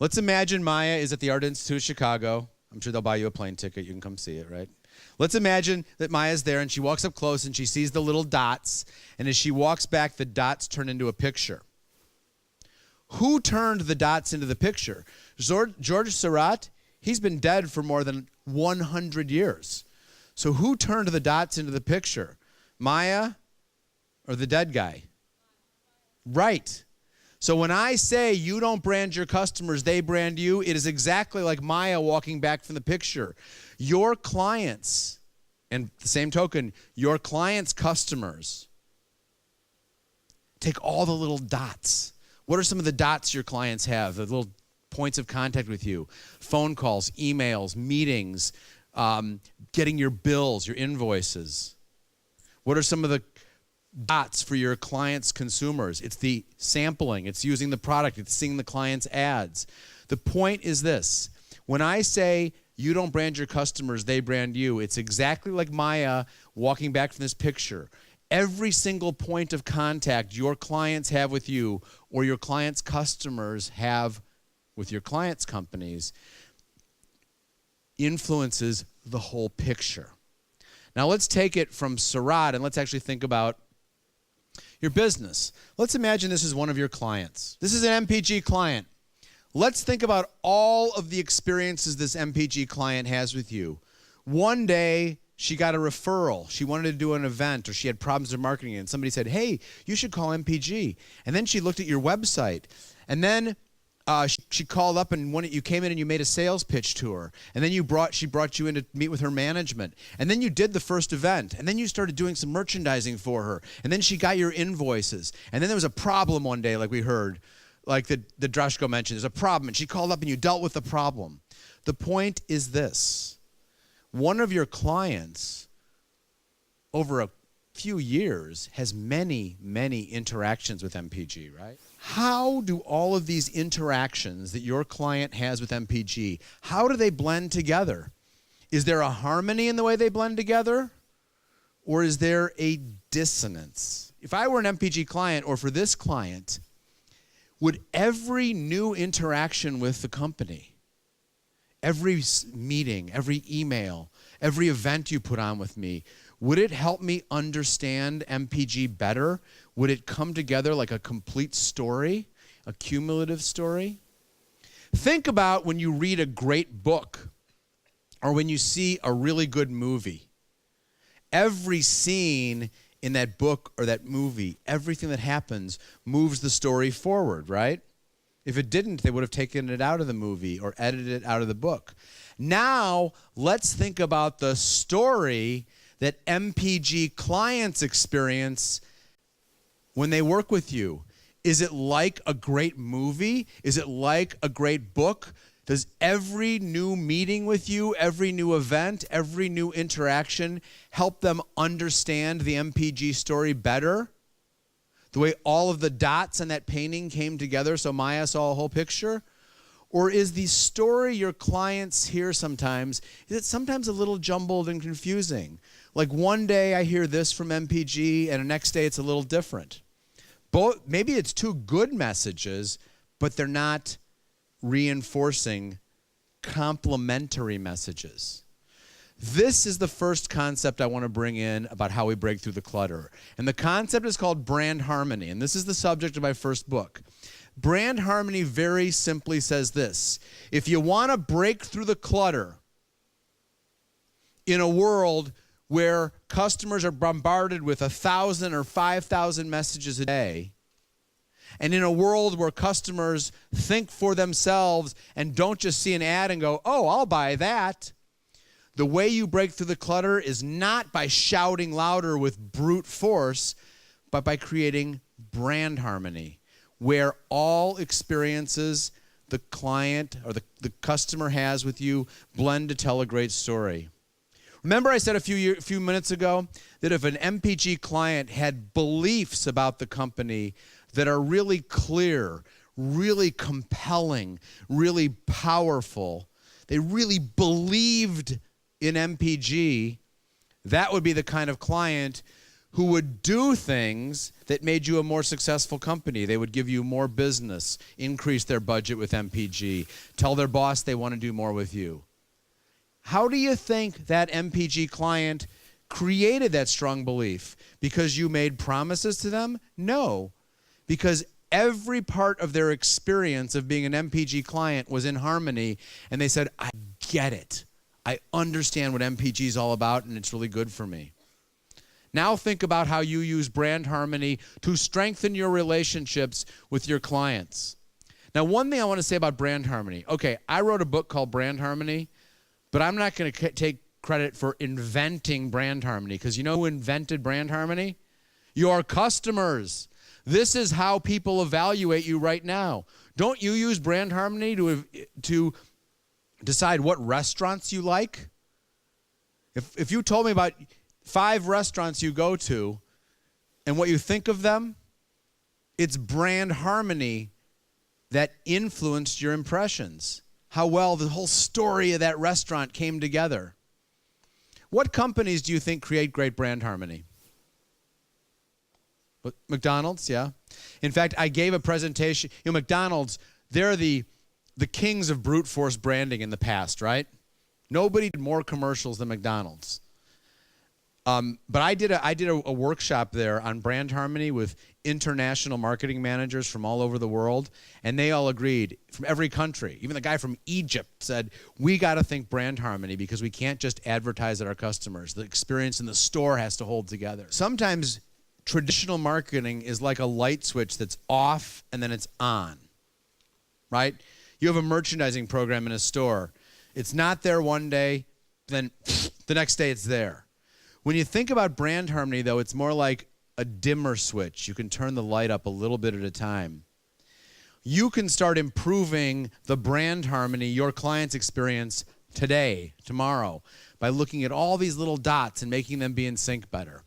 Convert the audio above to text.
Let's imagine Maya is at the Art Institute of Chicago. I'm sure they'll buy you a plane ticket. You can come see it, right? Let's imagine that Maya's there and she walks up close and she sees the little dots. And as she walks back, the dots turn into a picture. Who turned the dots into the picture? George Seurat, he's been dead for more than 100 years. So who turned the dots into the picture? Maya or the dead guy? Right. So when I say you don't brand your customers, they brand you, it is exactly like Maya walking back from the picture. Your clients, and the same token, your clients' customers, take all the little dots. What are some of the dots your clients have, the little points of contact with you? Phone calls, emails, meetings, getting your bills, your invoices. What are some of the dots for your clients' consumers? It's the sampling, it's using the product, it's seeing the client's ads. The point is this: when I say you don't brand your customers, they brand you, it's exactly like Maya walking back from this picture. Every single point of contact your clients have with you or your clients' customers have with your clients' companies influences the whole picture. Now let's take it from Seurat and let's actually think about your business. Let's imagine this is one of your clients. This is an MPG client. Let's think about all of the experiences this MPG client has with you. One day, she got a referral. She wanted to do an event, or she had problems with marketing, and somebody said, hey, you should call MPG. And then she looked at your website, and then she called up, and you came in and you made a sales pitch to her. And then she brought you in to meet with her management. And then you did the first event. And then you started doing some merchandising for her. And then she got your invoices. And then there was a problem one day, like we heard, like the Droshko mentioned. There's a problem, and she called up and you dealt with the problem. The point is this: one of your clients, over a few years, has many, many interactions with MPG, right? How do all of these interactions that your client has with MPG, how do they blend together? Is there a harmony in the way they blend together? Or is there a dissonance? If I were an MPG client, or for this client, would every new interaction with the company, every meeting, every email, every event you put on with me, would it help me understand MPG better? Would it come together like a complete story, a cumulative story? Think about when you read a great book or when you see a really good movie. Every scene in that book or that movie, everything that happens moves the story forward, right? If it didn't, they would have taken it out of the movie or edited it out of the book. Now, let's think about the story that MPG clients experience when they work with you. Is it like a great movie? Is it like a great book? Does every new meeting with you, every new event, every new interaction help them understand the MPG story better? The way all of the dots in that painting came together so Maya saw a whole picture? Or is the story your clients hear sometimes, is it sometimes a little jumbled and confusing? Like one day I hear this from MPG and the next day it's a little different. Maybe it's two good messages, but they're not reinforcing complementary messages. This is the first concept I want to bring in about how we break through the clutter. And the concept is called brand harmony. And this is the subject of my first book. Brand harmony very simply says this: if you want to break through the clutter in a world where customers are bombarded with 1,000 or 5,000 messages a day, and in a world where customers think for themselves and don't just see an ad and go, oh, I'll buy that, the way you break through the clutter is not by shouting louder with brute force, but by creating brand harmony, where all experiences the client or the customer has with you blend to tell a great story. Remember I said a few minutes ago that if an MPG client had beliefs about the company that are really clear, really compelling, really powerful, they really believed in MPG, that would be the kind of client who would do things that made you a more successful company. They would give you more business, increase their budget with MPG, tell their boss they want to do more with you. How do you think that MPG client created that strong belief? Because you made promises to them? No, because every part of their experience of being an MPG client was in harmony, and they said, I get it. I understand what MPG is all about, and it's really good for me. Now think about how you use brand harmony to strengthen your relationships with your clients. Now, one thing I want to say about brand harmony. Okay, I wrote a book called Brand Harmony, but I'm not going to take credit for inventing brand harmony, because you know who invented brand harmony? Your customers. This is how people evaluate you right now. Don't you use brand harmony to decide what restaurants you like? If you told me about 5 restaurants you go to and what you think of them, it's brand harmony that influenced your impressions. How well the whole story of that restaurant came together. What companies do you think create great brand harmony? McDonald's, yeah. In fact, I gave a presentation. You know, McDonald's, they're the kings of brute force branding in the past, right? Nobody did more commercials than McDonald's. But I did a workshop there on brand harmony with international marketing managers from all over the world, and they all agreed, from every country. Even the guy from Egypt said, we got to think brand harmony because we can't just advertise at our customers. The experience in the store has to hold together. Sometimes traditional marketing is like a light switch that's off and then it's on, right? You have a merchandising program in a store. It's not there one day, then the next day it's there. When you think about brand harmony, though, it's more like a dimmer switch. You can turn the light up a little bit at a time. You can start improving the brand harmony your clients experience today, tomorrow, by looking at all these little dots and making them be in sync better.